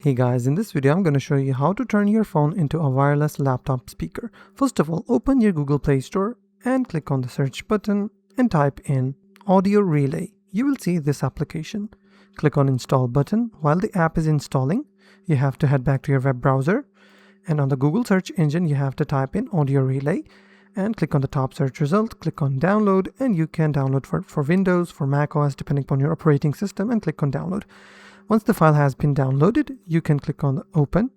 Hey guys, in this video I'm going to show you how to turn your phone into a wireless laptop speaker. First of all, open your Google Play Store and click on the search button and type in Audio Relay. You will see this application. Click on Install button. While the app is installing, you have to head back to your web browser, and on the Google search engine you have to type in Audio Relay and click on the top search result, click on download, and you can download for Windows, for Mac OS depending upon your operating system, and click on download. Once the file has been downloaded, you can click on open,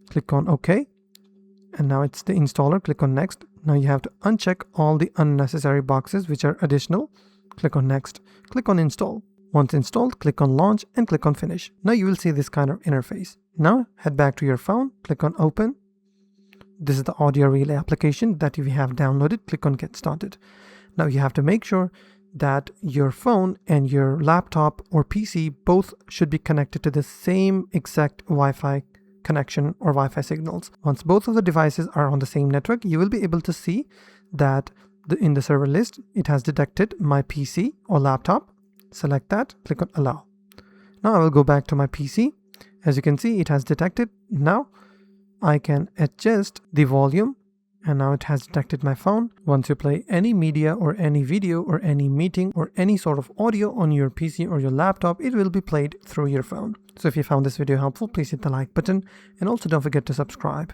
click on OK, and now it's the installer. Click on next. Now you have to uncheck all the unnecessary boxes which are additional. Click on next, click on install. Once installed, click on launch and click on finish. Now you will see this kind of interface. Now head back to your phone, click on open. This is the Audio Relay application that you have downloaded. Click on get started. Now you have to make sure that your phone and your laptop or PC both should be connected to the same exact Wi-Fi connection or Wi-Fi signals. Once both of the devices are on the same network, you will be able to see that in the server list, it has detected my PC or laptop. Select that, click on allow. Now I will go back to my PC. As you can see, it has detected. Now I can adjust the volume, and now it has detected my phone. Once you play any media or any video or any meeting or any sort of audio on your PC or your laptop, it will be played through your phone. So if you found this video helpful, please hit the like button and also don't forget to subscribe.